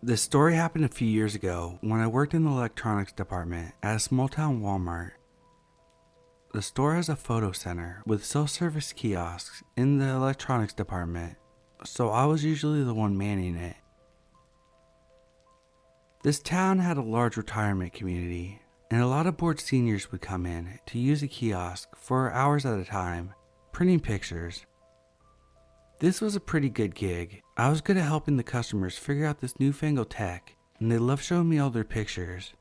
This story happened a few years ago when I worked in the electronics department at a small town Walmart. The store has a photo center with self-service kiosks in the electronics department, so I was usually the one manning it. This town had a large retirement community, and a lot of bored seniors would come in to use the kiosk for hours at a time, printing pictures. This was a pretty good gig. I was good at helping the customers figure out this newfangled tech, and they loved showing me all their pictures.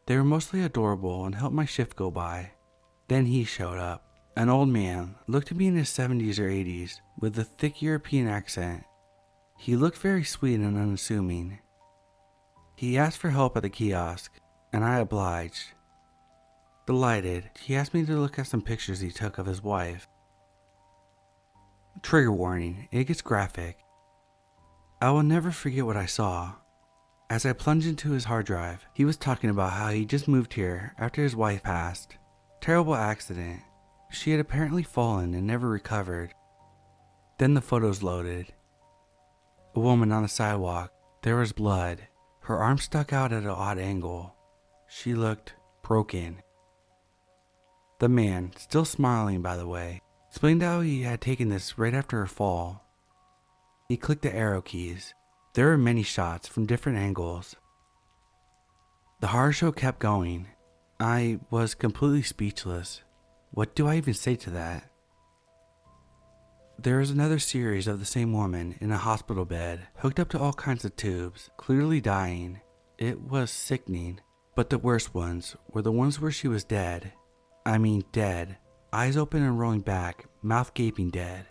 They were mostly adorable and helped my shift go by. Then he showed up. An old man, looked to be in his 70s or 80s, with a thick European accent. He looked very sweet and unassuming. He asked for help at the kiosk, and I obliged. Delighted, he asked me to look at some pictures he took of his wife. Trigger warning, it gets graphic. I will never forget what I saw. As I plunged into his hard drive, he was talking about how he just moved here after his wife passed. Terrible accident. She had apparently fallen and never recovered. Then the photos loaded. A woman on the sidewalk. There was blood. Her arm stuck out at an odd angle. She looked broken. The man, still smiling by the way, explained how he had taken this right after her fall. He clicked the arrow keys. There were many shots from different angles. The horror show kept going. I was completely speechless. What do I even say to that? There was another series of the same woman in a hospital bed, hooked up to all kinds of tubes, clearly dying. It was sickening, but the worst ones were the ones where she was dead. I mean dead, eyes open and rolling back, mouth gaping dead.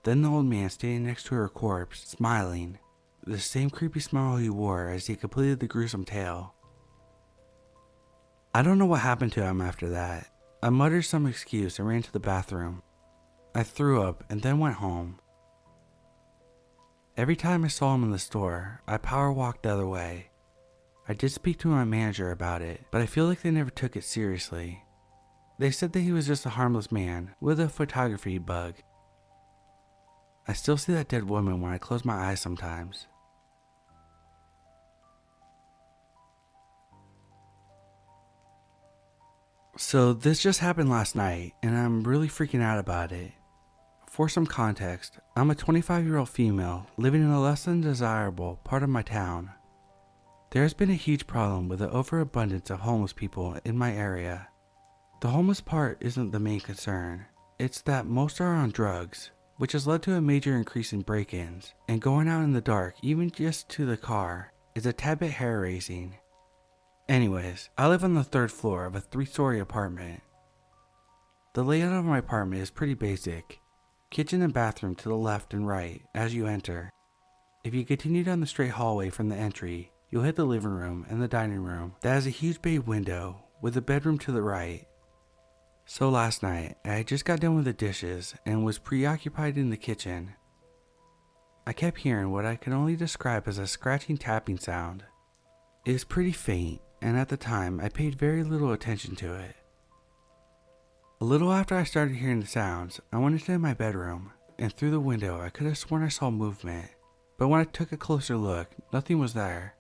Then the old man standing next to her corpse, smiling, the same creepy smile he wore as he completed the gruesome tale. I don't know what happened to him after that. I muttered some excuse and ran to the bathroom. I threw up and then went home. Every time I saw him in the store, I power walked the other way. I did speak to my manager about it, but I feel like they never took it seriously. They said that he was just a harmless man with a photography bug. I still see that dead woman when I close my eyes sometimes. So this just happened last night, and I'm really freaking out about it. For some context, I'm a 25-year-old female living in a less than desirable part of my town. There has been a huge problem with the overabundance of homeless people in my area. The homeless part isn't the main concern. It's that most are on drugs, which has led to a major increase in break-ins, and going out in the dark, even just to the car, is a tad bit hair-raising. Anyways, I live on the 3rd floor of a 3-story apartment. The layout of my apartment is pretty basic. Kitchen and bathroom to the left and right as you enter. If you continue down the straight hallway from the entry, you'll hit the living room and the dining room that has a huge bay window with a bedroom to the right. So last night, I had just got done with the dishes and was preoccupied in the kitchen. I kept hearing what I can only describe as a scratching tapping sound. It was pretty faint, and at the time I paid very little attention to it. A little after I started hearing the sounds, I went into my bedroom, and through the window I could have sworn I saw movement, but when I took a closer look, nothing was there.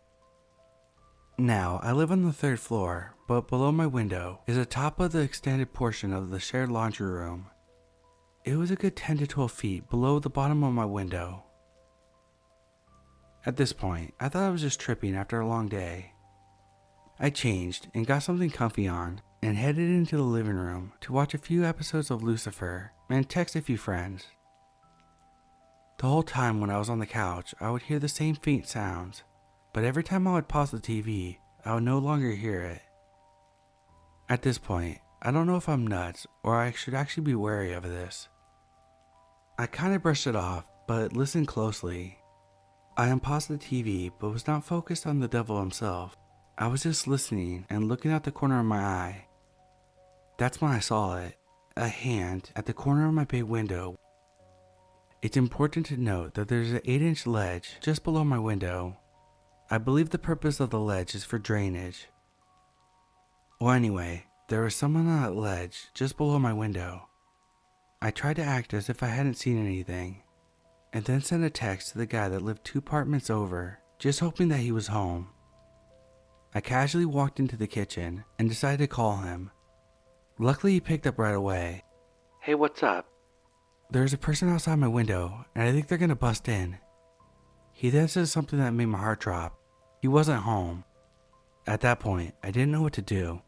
Now, I live on the 3rd floor, but below my window is the top of the extended portion of the shared laundry room. It was a good 10 to 12 feet below the bottom of my window. At this point, I thought I was just tripping after a long day. I changed and got something comfy on and headed into the living room to watch a few episodes of Lucifer and text a few friends. The whole time when I was on the couch, I would hear the same faint sounds, but every time I would pause the TV, I would no longer hear it. At this point, I don't know if I'm nuts or I should actually be wary of this. I kind of brushed it off, but listened closely. I unpaused the TV, but was not focused on the devil himself. I was just listening and looking out the corner of my eye. That's when I saw it, a hand at the corner of my bay window. It's important to note that there's an 8-inch ledge just below my window. I believe the purpose of the ledge is for drainage. Well, anyway, there was someone on that ledge just below my window. I tried to act as if I hadn't seen anything, and then sent a text to the guy that lived 2 apartments over, just hoping that he was home. I casually walked into the kitchen and decided to call him. Luckily, he picked up right away. "Hey, what's up? There's a person outside my window, and I think they're gonna bust in." He then said something that made my heart drop. He wasn't home. At that point, I didn't know what to do.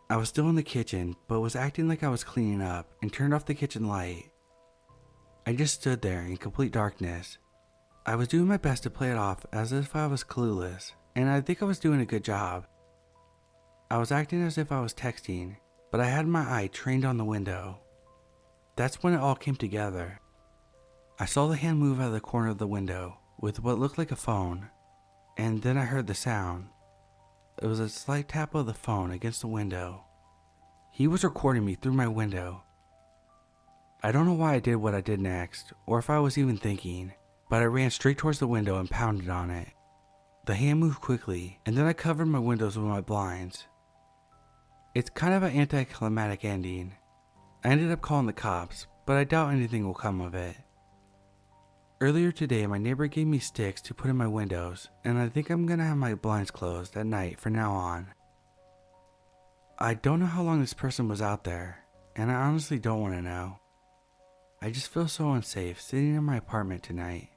I was still in the kitchen, but was acting like I was cleaning up and turned off the kitchen light. I just stood there in complete darkness. I was doing my best to play it off as if I was clueless, and I think I was doing a good job. I was acting as if I was texting, but I had my eye trained on the window. That's when it all came together. I saw the hand move out of the corner of the window with what looked like a phone, and then I heard the sound. It was a slight tap of the phone against the window. He was recording me through my window. I don't know why I did what I did next, or if I was even thinking, but I ran straight towards the window and pounded on it. The hand moved quickly, and then I covered my windows with my blinds. It's kind of an anticlimactic ending. I ended up calling the cops, but I doubt anything will come of it. Earlier today, my neighbor gave me sticks to put in my windows, and I think I'm gonna have my blinds closed at night from now on. I don't know how long this person was out there, and I honestly don't want to know. I just feel so unsafe sitting in my apartment tonight.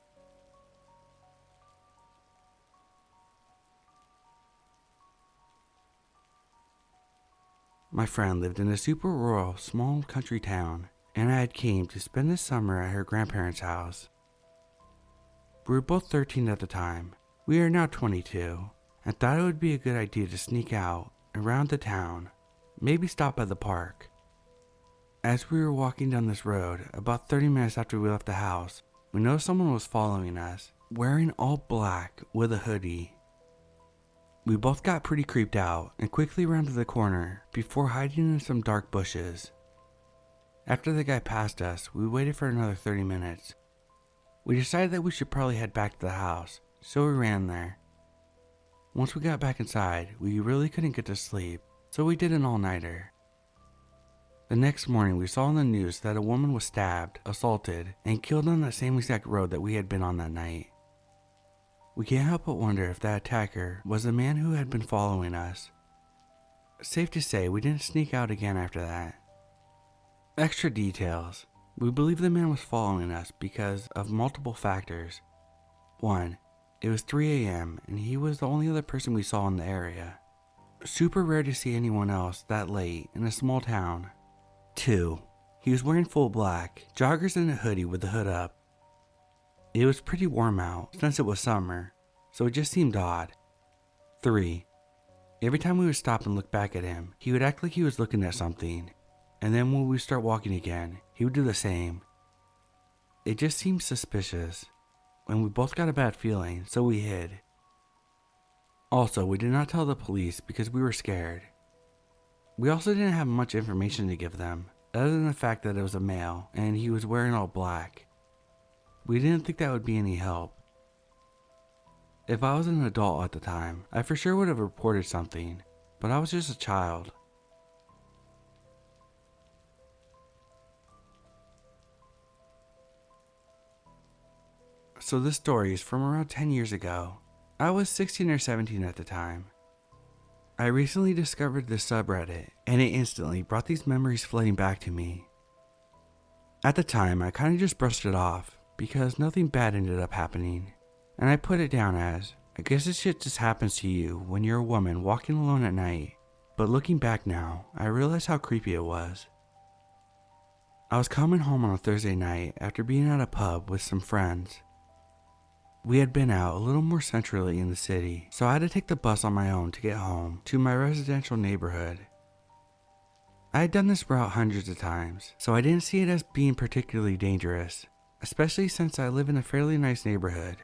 My friend lived in a super rural, small country town, and I had came to spend the summer at her grandparents' house. We were both 13 at the time. We are now 22, and thought it would be a good idea to sneak out around the town, maybe stop by the park. As we were walking down this road, about 30 minutes after we left the house, we noticed someone was following us, wearing all black with a hoodie. We both got pretty creeped out and quickly rounded the corner before hiding in some dark bushes. After the guy passed us, we waited for another 30 minutes. We decided that we should probably head back to the house, so we ran there. Once we got back inside, we really couldn't get to sleep, so we did an all-nighter. The next morning, we saw on the news that a woman was stabbed, assaulted, and killed on that same exact road that we had been on that night. We can't help but wonder if that attacker was the man who had been following us. Safe to say, we didn't sneak out again after that. Extra details. We believe the man was following us because of multiple factors. 1. It was 3 a.m. and he was the only other person we saw in the area. Super rare to see anyone else that late in a small town. 2. He was wearing full black, joggers and a hoodie with the hood up. It was pretty warm out since it was summer, so it just seemed odd. 3. Every time we would stop and look back at him, he would act like he was looking at something, and then when we start walking again, he would do the same. It just seemed suspicious, and we both got a bad feeling, so we hid. Also, we did not tell the police because we were scared. We also didn't have much information to give them, other than the fact that it was a male and he was wearing all black. We didn't think that would be any help. If I was an adult at the time, I for sure would have reported something, but I was just a child. So this story is from around 10 years ago. I was 16 or 17 at the time. I recently discovered this subreddit, and it instantly brought these memories flooding back to me. At the time, I kind of just brushed it off, because nothing bad ended up happening, and I put it down as, I guess this shit just happens to you when you're a woman walking alone at night, but looking back now, I realize how creepy it was. I was coming home on a Thursday night after being at a pub with some friends. We had been out a little more centrally in the city, so I had to take the bus on my own to get home to my residential neighborhood. I had done this route hundreds of times, so I didn't see it as being particularly dangerous, especially since I live in a fairly nice neighborhood.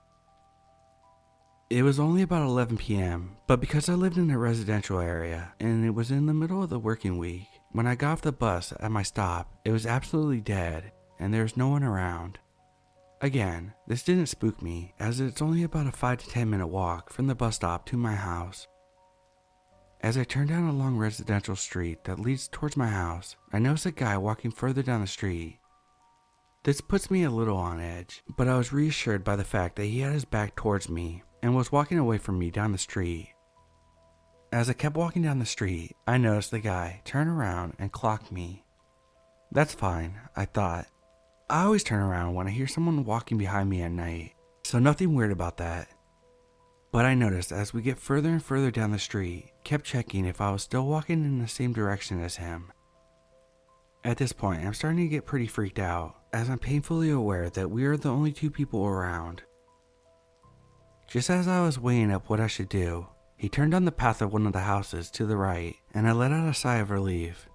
It was only about 11 p.m., but because I lived in a residential area and it was in the middle of the working week, when I got off the bus at my stop, it was absolutely dead and there was no one around. Again, this didn't spook me, as it's only about a 5 to 10 minute walk from the bus stop to my house. As I turned down a long residential street that leads towards my house, I noticed a guy walking further down the street. This puts me a little on edge, but I was reassured by the fact that he had his back towards me and was walking away from me down the street. As I kept walking down the street, I noticed the guy turn around and clock me. That's fine, I thought. I always turn around when I hear someone walking behind me at night, so nothing weird about that. But I noticed as we get further and further down the street, kept checking if I was still walking in the same direction as him. At this point, I'm starting to get pretty freaked out, as I'm painfully aware that we are the only two people around. Just as I was weighing up what I should do, he turned down the path of one of the houses to the right, and I let out a sigh of relief.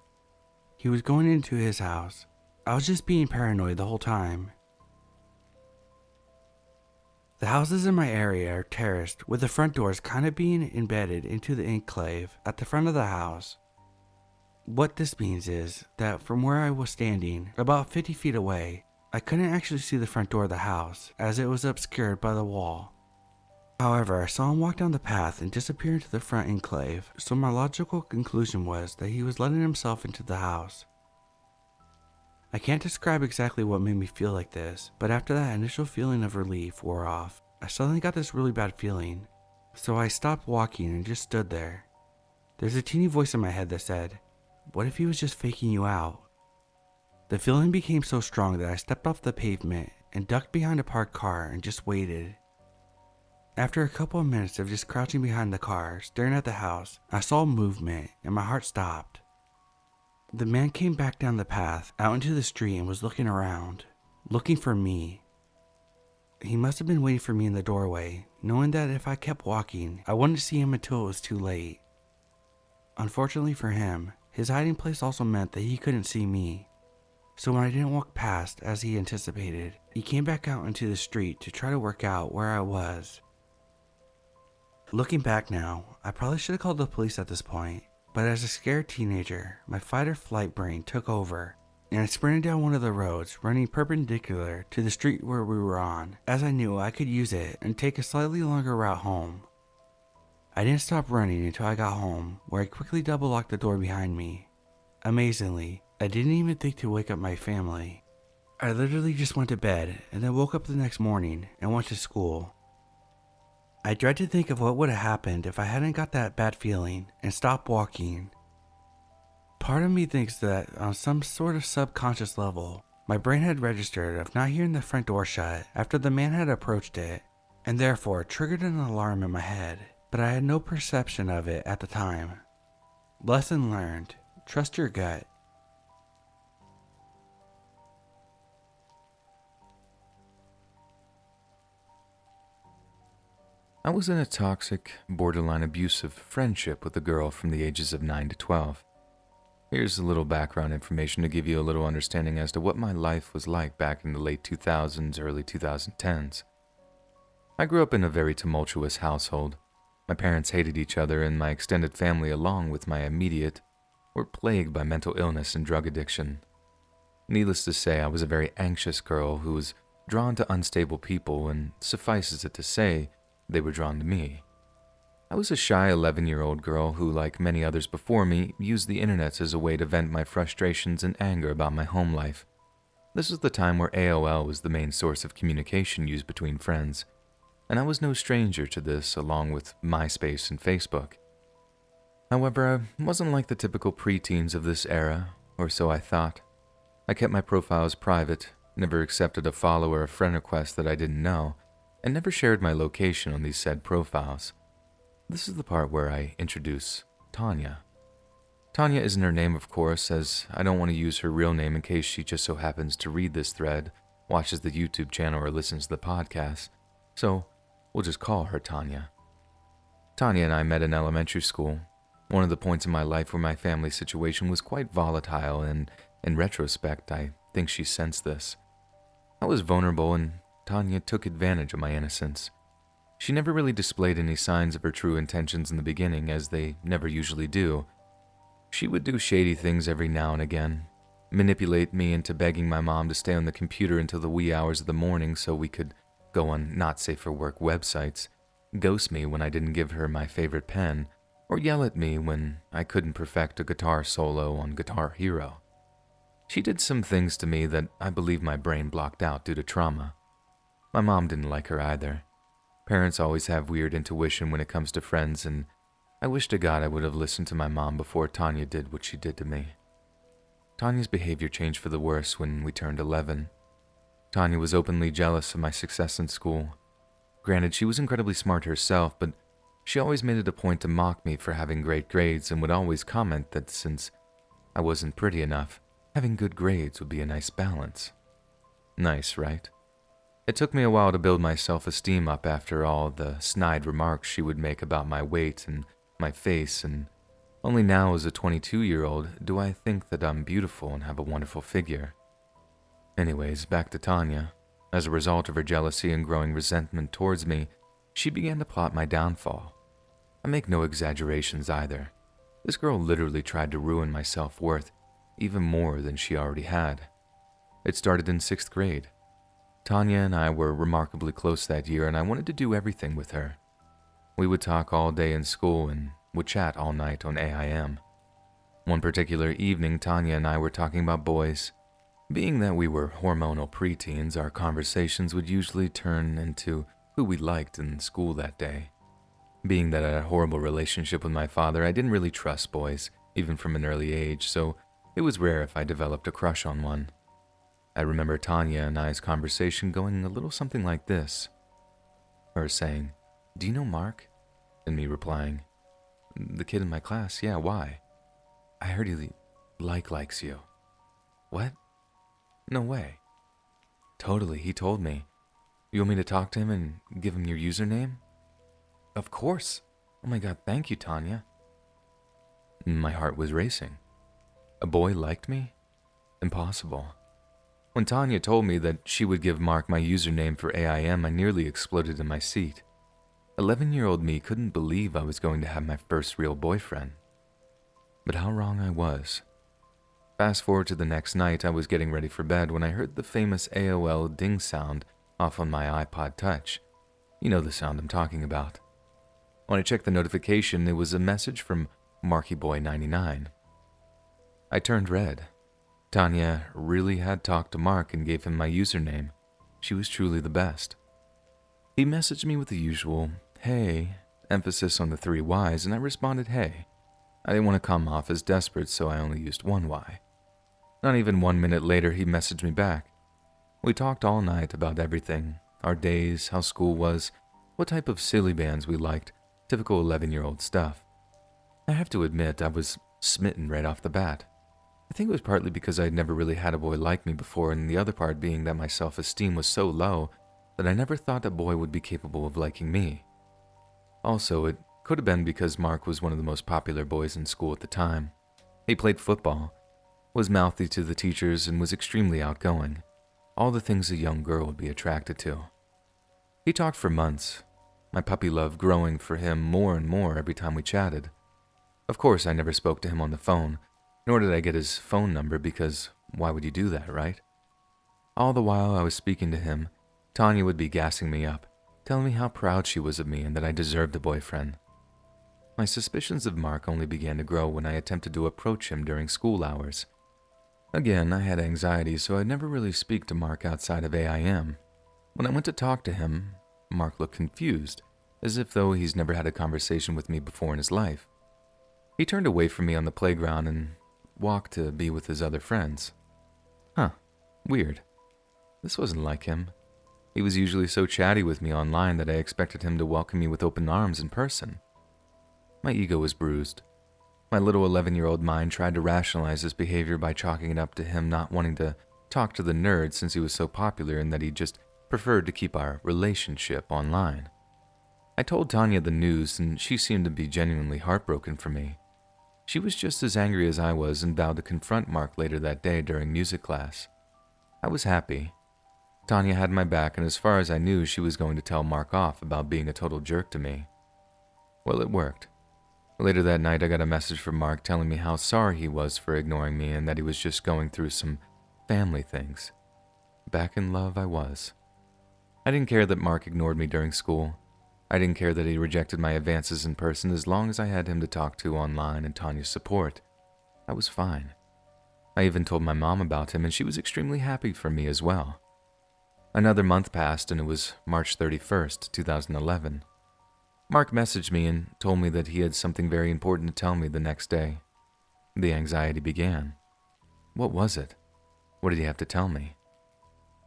He was going into his house. I was just being paranoid the whole time. The houses in my area are terraced, with the front doors kind of being embedded into the enclave at the front of the house. What this means is that from where I was standing, about 50 feet away, I couldn't actually see the front door of the house, as it was obscured by the wall. However, I saw him walk down the path and disappear into the front enclave, so my logical conclusion was that he was letting himself into the house. I can't describe exactly what made me feel like this, but after that initial feeling of relief wore off, I suddenly got this really bad feeling, so I stopped walking and just stood there. There's a teeny voice in my head that said, "What if he was just faking you out?" The feeling became so strong that I stepped off the pavement and ducked behind a parked car and just waited. After a couple of minutes of just crouching behind the car, staring at the house, I saw movement and my heart stopped. The man came back down the path, out into the street and was looking around, looking for me. He must have been waiting for me in the doorway, knowing that if I kept walking, I wouldn't see him until it was too late. Unfortunately for him, his hiding place also meant that he couldn't see me. So when I didn't walk past as he anticipated, he came back out into the street to try to work out where I was. Looking back now, I probably should have called the police at this point, but as a scared teenager, my fight or flight brain took over, and I sprinted down one of the roads running perpendicular to the street where we were on, as I knew I could use it and take a slightly longer route home. I didn't stop running until I got home, where I quickly double locked the door behind me. Amazingly, I didn't even think to wake up my family. I literally just went to bed and then woke up the next morning and went to school. I dread to think of what would have happened if I hadn't got that bad feeling and stopped walking. Part of me thinks that on some sort of subconscious level, my brain had registered of not hearing the front door shut after the man had approached it, and therefore triggered an alarm in my head, but I had no perception of it at the time. Lesson learned: trust your gut. I was in a toxic, borderline abusive friendship with a girl from the ages of 9 to 12. Here's a little background information to give you a little understanding as to what my life was like back in the late 2000s, early 2010s. I grew up in a very tumultuous household. My parents hated each other, and my extended family, along with my immediate, were plagued by mental illness and drug addiction. Needless to say, I was a very anxious girl who was drawn to unstable people, and suffices it to say, they were drawn to me. I was a shy 11-year-old girl who, like many others before me, used the internet as a way to vent my frustrations and anger about my home life. This was the time where AOL was the main source of communication used between friends, and I was no stranger to this, along with MySpace and Facebook. However, I wasn't like the typical preteens of this era, or so I thought. I kept my profiles private, never accepted a follow or a friend request that I didn't know, and never shared my location on these said profiles. This is the part where I introduce Tanya. Tanya isn't her name, of course, as I don't want to use her real name in case she just so happens to read this thread, watches the YouTube channel, or listens to the podcast, so we'll just call her Tanya. Tanya and I met in elementary school, one of the points in my life where my family situation was quite volatile, and in retrospect, I think she sensed this. I was vulnerable, and Tanya took advantage of my innocence. She never really displayed any signs of her true intentions in the beginning, as they never usually do. She would do shady things every now and again, manipulate me into begging my mom to stay on the computer until the wee hours of the morning so we could go on not-safe-for-work websites, ghost me when I didn't give her my favorite pen, or yell at me when I couldn't perfect a guitar solo on Guitar Hero. She did some things to me that I believe my brain blocked out due to trauma. My mom didn't like her either. Parents always have weird intuition when it comes to friends, and I wish to God I would have listened to my mom before Tanya did what she did to me. Tanya's behavior changed for the worse when we turned 11. Tanya was openly jealous of my success in school. Granted, she was incredibly smart herself, but she always made it a point to mock me for having great grades and would always comment that since I wasn't pretty enough, having good grades would be a nice balance. Nice, right? It took me a while to build my self-esteem up after all the snide remarks she would make about my weight and my face, and only now as a 22-year-old do I think that I'm beautiful and have a wonderful figure. Anyways, back to Tanya. As a result of her jealousy and growing resentment towards me, she began to plot my downfall. I make no exaggerations either. This girl literally tried to ruin my self-worth even more than she already had. It started in 6th grade. Tanya and I were remarkably close that year, and I wanted to do everything with her. We would talk all day in school and would chat all night on AIM. One particular evening, Tanya and I were talking about boys. Being that we were hormonal preteens, our conversations would usually turn into who we liked in school that day. Being that I had a horrible relationship with my father, I didn't really trust boys, even from an early age, so it was rare if I developed a crush on one. I remember Tanya and I's conversation going a little something like this. Her saying, "Do you know Mark?" And me replying, "The kid in my class, yeah, why?" "I heard he likes you." "What? No way." "Totally, he told me. You want me to talk to him and give him your username?" "Of course. Oh my God, thank you, Tanya." My heart was racing. A boy liked me? Impossible. When Tanya told me that she would give Mark my username for AIM, I nearly exploded in my seat. 11-year-old me couldn't believe I was going to have my first real boyfriend. But how wrong I was. Fast forward to the next night, I was getting ready for bed when I heard the famous AOL ding sound off on my iPod Touch. You know the sound I'm talking about. When I checked the notification, it was a message from MarkyBoy99. I turned red. Tanya really had talked to Mark and gave him my username. She was truly the best. He messaged me with the usual, "Hey," emphasis on the 3 Y's, and I responded, "Hey." I didn't want to come off as desperate, so I only used 1 Y. Not even 1 minute later, he messaged me back. We talked all night about everything, our days, how school was, what type of silly bands we liked, typical 11-year-old stuff. I have to admit, I was smitten right off the bat. I think it was partly because I had never really had a boy like me before, and the other part being that my self-esteem was so low that I never thought a boy would be capable of liking me. Also, it could have been because Mark was one of the most popular boys in school at the time. He played football, was mouthy to the teachers, and was extremely outgoing. All the things a young girl would be attracted to. He talked for months, my puppy love growing for him more and more every time we chatted. Of course, I never spoke to him on the phone, nor did I get his phone number because why would you do that, right? All the while I was speaking to him, Tanya would be gassing me up, telling me how proud she was of me and that I deserved a boyfriend. My suspicions of Mark only began to grow when I attempted to approach him during school hours. Again, I had anxiety, so I'd never really speak to Mark outside of AIM. When I went to talk to him, Mark looked confused, as if though he's never had a conversation with me before in his life. He turned away from me on the playground and walked to be with his other friends. Weird. This wasn't like him. He was usually so chatty with me online that I expected him to welcome me with open arms in person. My ego was bruised. My little 11-year-old mind tried to rationalize this behavior by chalking it up to him not wanting to talk to the nerd since he was so popular and that he just preferred to keep our relationship online. I told Tanya the news and she seemed to be genuinely heartbroken for me. She was just as angry as I was and vowed to confront Mark later that day during music class. I was happy. Tanya had my back, and as far as I knew, she was going to tell Mark off about being a total jerk to me. Well, it worked. Later that night, I got a message from Mark telling me how sorry he was for ignoring me and that he was just going through some family things. Back in love I was. I didn't care that Mark ignored me during school. I didn't care that he rejected my advances in person as long as I had him to talk to online and Tanya's support. I was fine. I even told my mom about him, and she was extremely happy for me as well. Another month passed, and it was March 31st, 2011. Mark messaged me and told me that he had something very important to tell me the next day. The anxiety began. What was it? What did he have to tell me?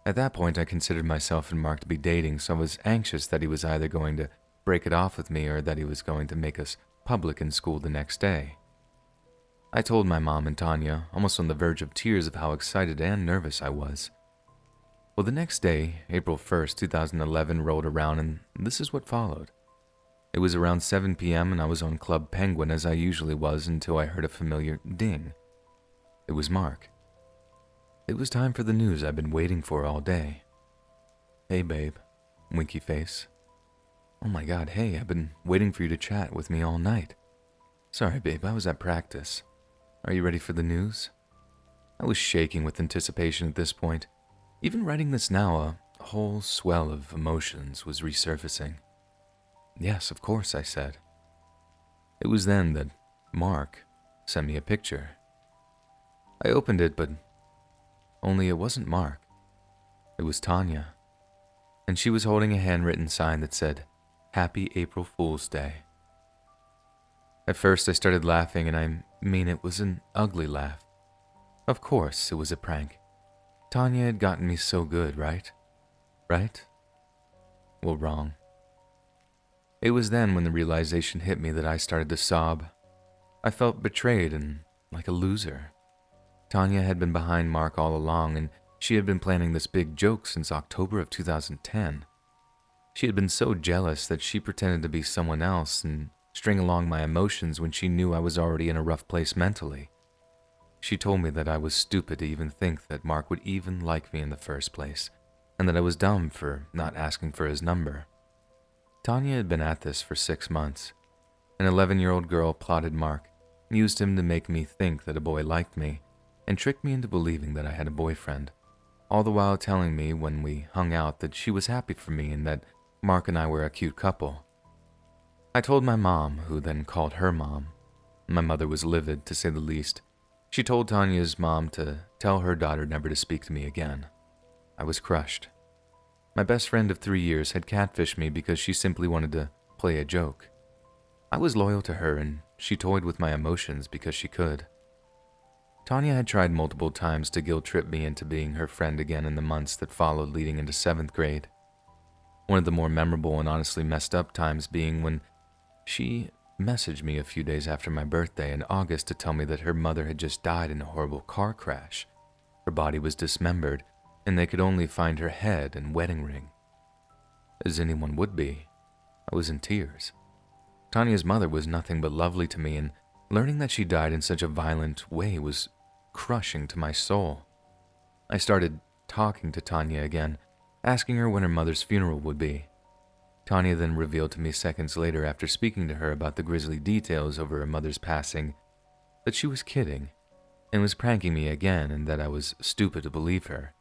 At that point, I considered myself and Mark to be dating, so I was anxious that he was either going to break it off with me or that he was going to make us public in school the next day. I told my mom and Tanya, almost on the verge of tears, of how excited and nervous I was. Well, the next day, April 1st, 2011, rolled around, and this is what followed. It was around 7 p.m. and I was on Club Penguin as I usually was until I heard a familiar ding. It was Mark. It was time for the news I've been waiting for all day. Hey babe, winky face. Oh my god, hey, I've been waiting for you to chat with me all night. Sorry babe, I was at practice. Are you ready for the news? I was shaking with anticipation at this point. Even writing this now, a whole swell of emotions was resurfacing. Yes, of course, I said. It was then that Mark sent me a picture. I opened it, but only it wasn't Mark. It was Tanya. And she was holding a handwritten sign that said, Happy April Fool's Day. At first I started laughing, and I mean it was an ugly laugh. Of course, it was a prank. Tanya had gotten me so good, right? Right? Well, wrong. It was then when the realization hit me that I started to sob. I felt betrayed and like a loser. Tanya had been behind Mark all along, and she had been planning this big joke since October of 2010. She had been so jealous that she pretended to be someone else and string along my emotions when she knew I was already in a rough place mentally. She told me that I was stupid to even think that Mark would even like me in the first place, and that I was dumb for not asking for his number. Tanya had been at this for 6 months. An 11-year-old girl plotted Mark, used him to make me think that a boy liked me, and tricked me into believing that I had a boyfriend, all the while telling me when we hung out that she was happy for me and that Mark and I were a cute couple. I told my mom, who then called her mom. My mother was livid, to say the least. She told Tanya's mom to tell her daughter never to speak to me again. I was crushed. My best friend of 3 years had catfished me because she simply wanted to play a joke. I was loyal to her, and she toyed with my emotions because she could. Tanya had tried multiple times to guilt-trip me into being her friend again in the months that followed leading into 7th grade. One of the more memorable and honestly messed up times being when she messaged me a few days after my birthday in August to tell me that her mother had just died in a horrible car crash. Her body was dismembered, and they could only find her head and wedding ring. As anyone would be, I was in tears. Tanya's mother was nothing but lovely to me, and learning that she died in such a violent way was crushing to my soul. I started talking to Tanya again, asking her when her mother's funeral would be. Tanya then revealed to me seconds later, after speaking to her about the grisly details over her mother's passing, that she was kidding and was pranking me again, and that I was stupid to believe her.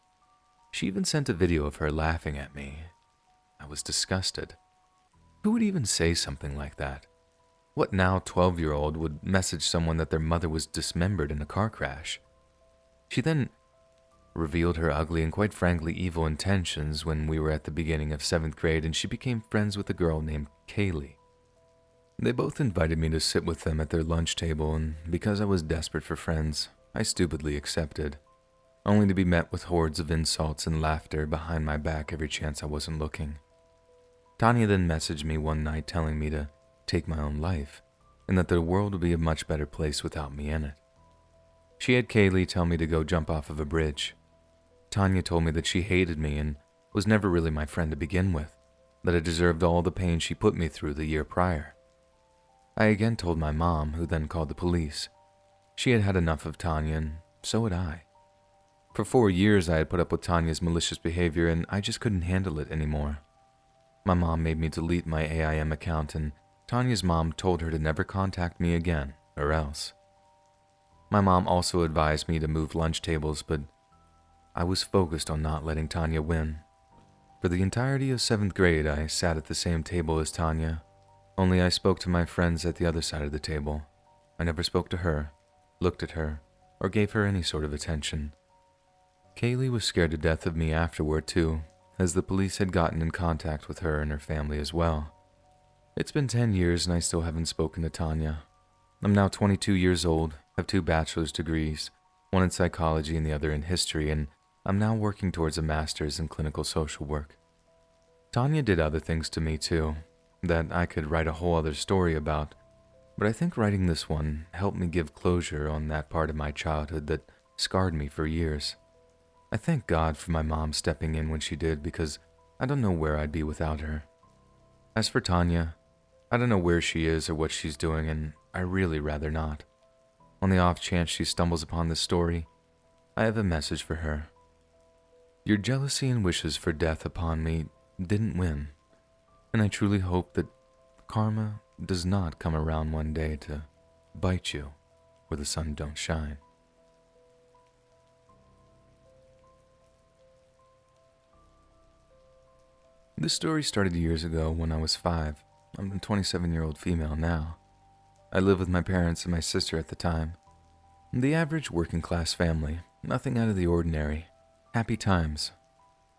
She even sent a video of her laughing at me. I was disgusted. Who would even say something like that? What now 12-year-old would message someone that their mother was dismembered in a car crash? She then revealed her ugly and quite frankly evil intentions when we were at the beginning of 7th grade, and she became friends with a girl named Kaylee. They both invited me to sit with them at their lunch table, and because I was desperate for friends, I stupidly accepted, only to be met with hordes of insults and laughter behind my back every chance I wasn't looking. Tanya then messaged me one night telling me to take my own life, and that the world would be a much better place without me in it. She had Kaylee tell me to go jump off of a bridge. Tanya told me that she hated me and was never really my friend to begin with, that I deserved all the pain she put me through the year prior. I again told my mom, who then called the police. She had had enough of Tanya, and so had I. For 4 years I had put up with Tanya's malicious behavior, and I just couldn't handle it anymore. My mom made me delete my AIM account, and Tanya's mom told her to never contact me again, or else. My mom also advised me to move lunch tables, but I was focused on not letting Tanya win. For the entirety of 7th grade, I sat at the same table as Tanya, only I spoke to my friends at the other side of the table. I never spoke to her, looked at her, or gave her any sort of attention. Kaylee was scared to death of me afterward too, as the police had gotten in contact with her and her family as well. It's been 10 years and I still haven't spoken to Tanya. I'm now 22 years old, have 2 bachelor's degrees, one in psychology and the other in history, and I'm now working towards a master's in clinical social work. Tanya did other things to me too, that I could write a whole other story about, but I think writing this one helped me give closure on that part of my childhood that scarred me for years. I thank God for my mom stepping in when she did, because I don't know where I'd be without her. As for Tanya, I don't know where she is or what she's doing, and I really rather not. On the off chance she stumbles upon this story, I have a message for her. Your jealousy and wishes for death upon me didn't win, and I truly hope that karma does not come around one day to bite you where the sun don't shine. This story started years ago when I was 5. I'm a 27-year-old female now. I lived with my parents and my sister at the time. The average working-class family, nothing out of the ordinary. Happy times.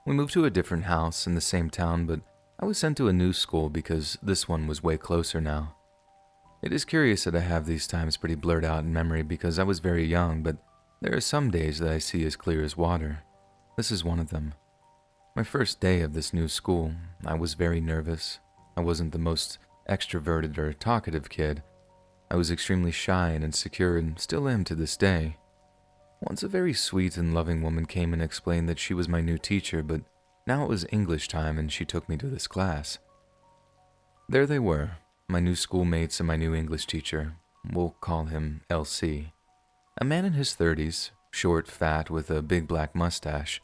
We moved to a different house in the same town, but I was sent to a new school because this one was way closer now. It is curious that I have these times pretty blurred out in memory because I was very young, but there are some days that I see as clear as water. This is one of them. My first day of this new school, I was very nervous. I wasn't the most extroverted or talkative kid. I was extremely shy and insecure and still am to this day. Once a very sweet and loving woman came and explained that she was my new teacher, but now it was English time and she took me to this class. There they were, my new schoolmates and my new English teacher. We'll call him LC. A man in his 30s, short, fat, with a big black mustache.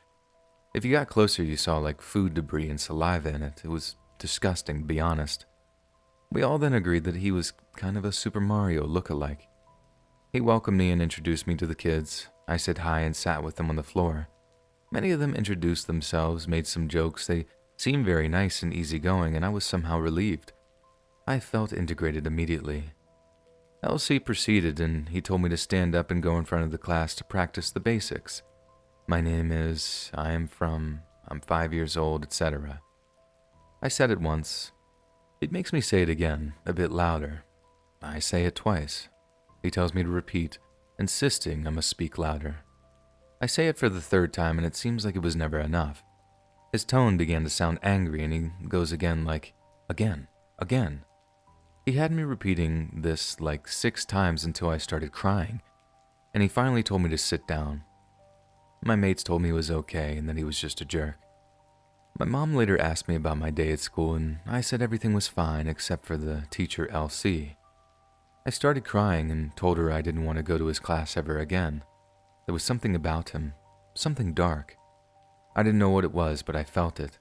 If you got closer, you saw like food debris and saliva in it. It was disgusting, to be honest. We all then agreed that he was kind of a Super Mario look-alike. He welcomed me and introduced me to the kids. I said hi and sat with them on the floor. Many of them introduced themselves, made some jokes. They seemed very nice and easygoing, and I was somehow relieved. I felt integrated immediately. LC proceeded, and he told me to stand up and go in front of the class to practice the basics. My name is, I'm 5 years old, etc. I said it once. It makes me say it again, a bit louder. I say it twice. He tells me to repeat, insisting I must speak louder. I say it for the 3rd time, and it seems like it was never enough. His tone began to sound angry, and he goes again like, again. He had me repeating this like 6 times until I started crying, and he finally told me to sit down. My mates told me it was okay and that he was just a jerk. My mom later asked me about my day at school, and I said everything was fine except for the teacher LC. I started crying and told her I didn't want to go to his class ever again. There was something about him, something dark. I didn't know what it was, but I felt it,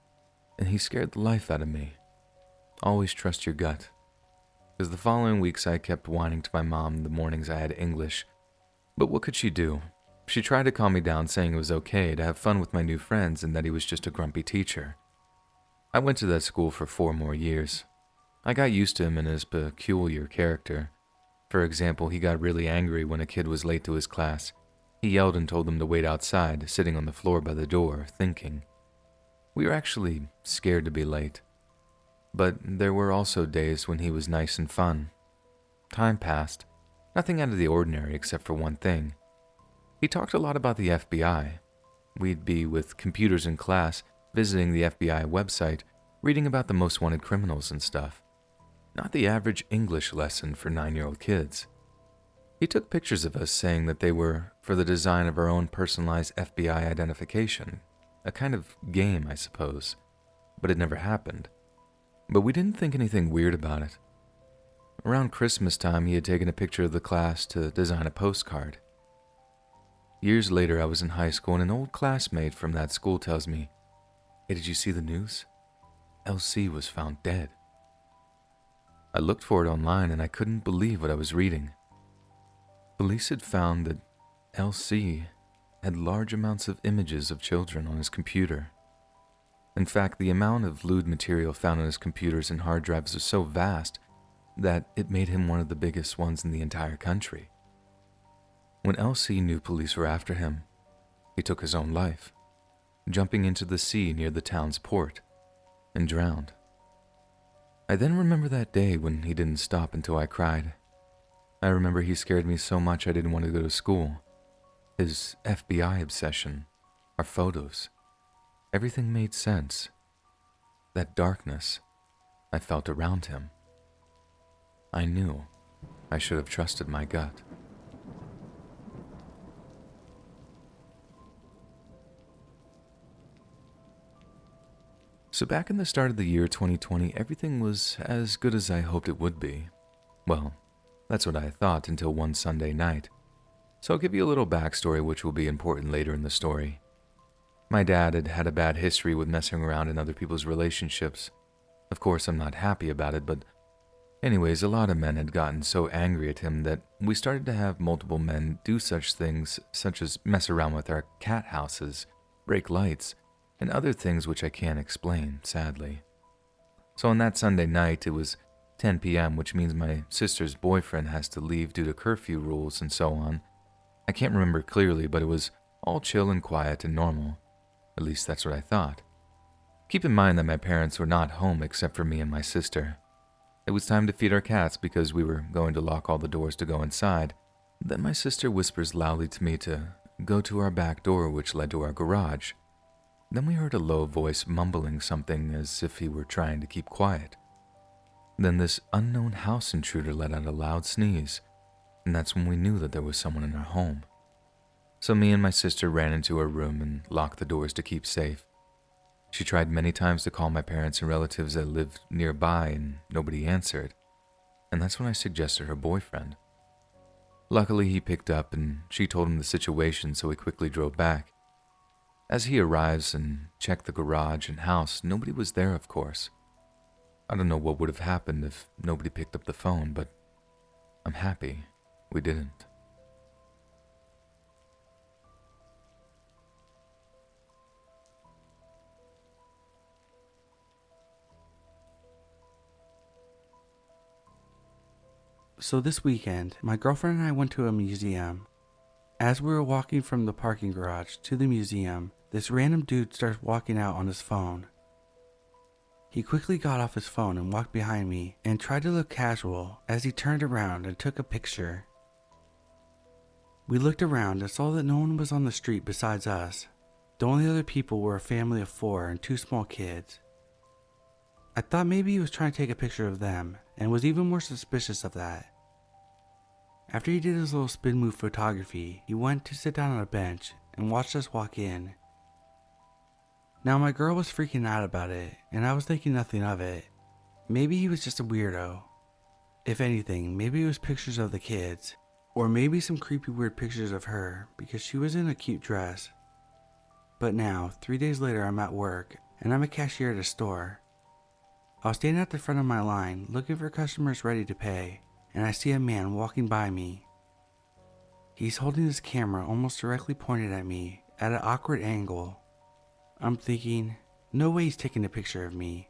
and he scared the life out of me. Always trust your gut. Because the following weeks I kept whining to my mom the mornings I had English, but what could she do? She tried to calm me down, saying it was okay to have fun with my new friends and that he was just a grumpy teacher. I went to that school for 4 more years. I got used to him and his peculiar character. For example, he got really angry when a kid was late to his class. He yelled and told them to wait outside, sitting on the floor by the door, thinking. We were actually scared to be late. But there were also days when he was nice and fun. Time passed, nothing out of the ordinary except for one thing. He talked a lot about the FBI. We'd be with computers in class, visiting the FBI website, reading about the most wanted criminals and stuff. Not the average English lesson for 9-year-old kids. He took pictures of us saying that they were for the design of our own personalized FBI identification. A kind of game, I suppose. But it never happened. But we didn't think anything weird about it. Around Christmas time, he had taken a picture of the class to design a postcard. Years later, I was in high school, and an old classmate from that school tells me, "Hey, did you see the news? LC was found dead." I looked for it online, and I couldn't believe what I was reading. Police had found that LC had large amounts of images of children on his computer. In fact, the amount of lewd material found on his computers and hard drives was so vast that it made him one of the biggest ones in the entire country. When LC knew police were after him, he took his own life, jumping into the sea near the town's port, and drowned. I then remember that day when he didn't stop until I cried. I remember he scared me so much I didn't want to go to school. His FBI obsession, our photos, everything made sense. That darkness I felt around him. I knew I should have trusted my gut. So back in the start of the year 2020, everything was as good as I hoped it would be. Well, that's what I thought until one Sunday night. So I'll give you a little backstory which will be important later in the story. My dad had had a bad history with messing around in other people's relationships. Of course, I'm not happy about it, but anyways, a lot of men had gotten so angry at him that we started to have multiple men do such things, such as mess around with our cat houses, break lights, and other things which I can't explain, sadly. So on that Sunday night, it was 10 p.m., which means my sister's boyfriend has to leave due to curfew rules and so on. I can't remember clearly, but it was all chill and quiet and normal. At least that's what I thought. Keep in mind that my parents were not home except for me and my sister. It was time to feed our cats because we were going to lock all the doors to go inside. Then my sister whispers loudly to me to go to our back door, which led to our garage. Then we heard a low voice mumbling something as if he were trying to keep quiet. Then this unknown house intruder let out a loud sneeze, and that's when we knew that there was someone in our home. So me and my sister ran into her room and locked the doors to keep safe. She tried many times to call my parents and relatives that lived nearby and nobody answered, and that's when I suggested her boyfriend. Luckily he picked up and she told him the situation, so he quickly drove back. As he arrives and checked the garage and house, nobody was there, of course. I don't know what would have happened if nobody picked up the phone, but I'm happy we didn't. So this weekend, my girlfriend and I went to a museum. As we were walking from the parking garage to the museum, this random dude starts walking out on his phone. He quickly got off his phone and walked behind me and tried to look casual as he turned around and took a picture. We looked around and saw that no one was on the street besides us. The only other people were a family of 4 and 2 small kids. I thought maybe he was trying to take a picture of them and was even more suspicious of that. After he did his little spin move photography, he went to sit down on a bench and watched us walk in. Now my girl was freaking out about it, and I was thinking nothing of it. Maybe he was just a weirdo. If anything, maybe it was pictures of the kids, or maybe some creepy weird pictures of her because she was in a cute dress. But now, 3 days later, I'm at work, and I'm a cashier at a store. I was standing at the front of my line looking for customers ready to pay, and I see a man walking by me. He's holding his camera almost directly pointed at me at an awkward angle. I'm thinking, no way he's taking a picture of me.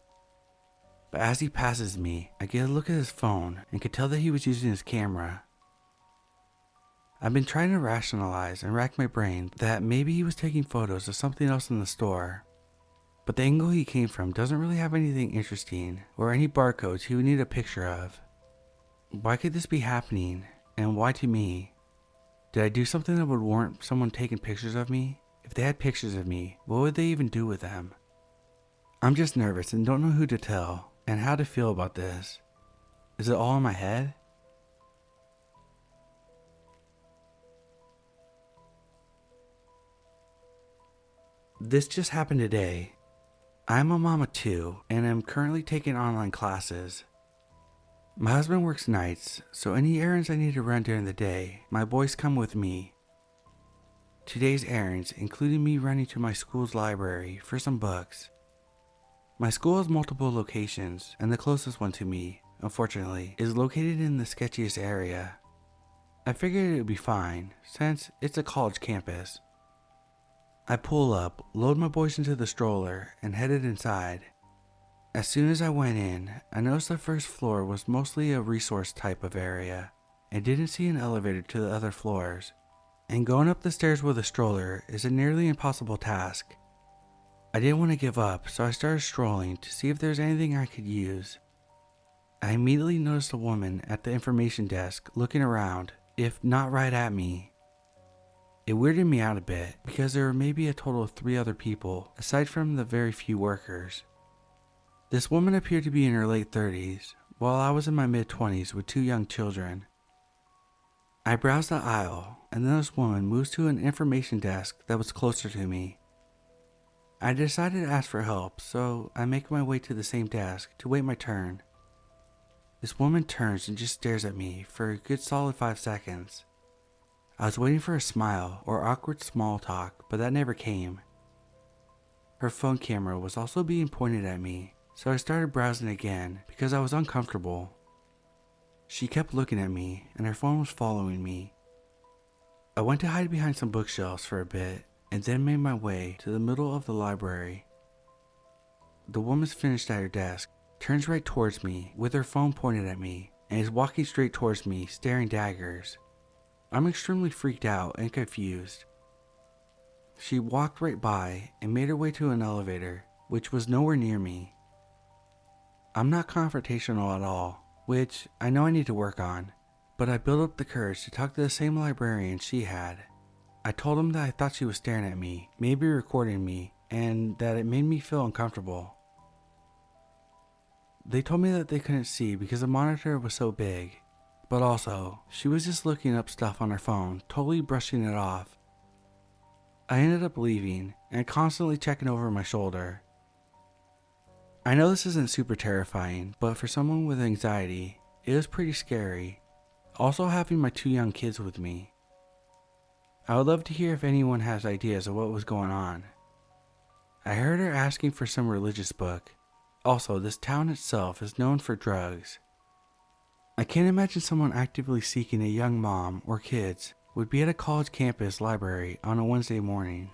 But as he passes me, I get a look at his phone and could tell that he was using his camera. I've been trying to rationalize and rack my brain that maybe he was taking photos of something else in the store. But the angle he came from doesn't really have anything interesting or any barcodes he would need a picture of. Why could this be happening, and why to me? Did I do something that would warrant someone taking pictures of me? If they had pictures of me, what would they even do with them? I'm just nervous and don't know who to tell and how to feel about this. Is it all in my head? This just happened today. I'm a mama too, and am currently taking online classes. My husband works nights, so any errands I need to run during the day, my boys come with me. Today's errands included me running to my school's library for some books. My school has multiple locations, and the closest one to me, unfortunately, is located in the sketchiest area. I figured it would be fine, since it's a college campus. I pull up, load my boys into the stroller, and headed inside. As soon as I went in, I noticed the first floor was mostly a resource type of area, and didn't see an elevator to the other floors. and going up the stairs with a stroller is a nearly impossible task. I didn't want to give up, so I started strolling to see if there's anything I could use. I immediately noticed a woman at the information desk looking around, if not right at me. It weirded me out a bit because there were maybe a total of 3 other people aside from the very few workers. This woman appeared to be in her late 30s, while I was in my mid-20s with 2 young children. I browsed the aisle, and then this woman moves to an information desk that was closer to me. I decided to ask for help, so I make my way to the same desk to wait my turn. This woman turns and just stares at me for a good solid 5 seconds. I was waiting for a smile or awkward small talk, but that never came. Her phone camera was also being pointed at me, so I started browsing again because I was uncomfortable. She kept looking at me, and her phone was following me. I went to hide behind some bookshelves for a bit, and then made my way to the middle of the library. The woman's finished at her desk, turns right towards me with her phone pointed at me, and is walking straight towards me, staring daggers. I'm extremely freaked out and confused. She walked right by and made her way to an elevator, which was nowhere near me. I'm not confrontational at all, which I know I need to work on, but I built up the courage to talk to the same librarian she had. I told him that I thought she was staring at me, maybe recording me, and that it made me feel uncomfortable. They told me that they couldn't see because the monitor was so big, but also, she was just looking up stuff on her phone, totally brushing it off. I ended up leaving and constantly checking over my shoulder. I know this isn't super terrifying, but for someone with anxiety, it was pretty scary. Also having my 2 young kids with me. I would love to hear if anyone has ideas of what was going on. I heard her asking for some religious book. Also, this town itself is known for drugs. I can't imagine someone actively seeking a young mom or kids would be at a college campus library on a Wednesday morning.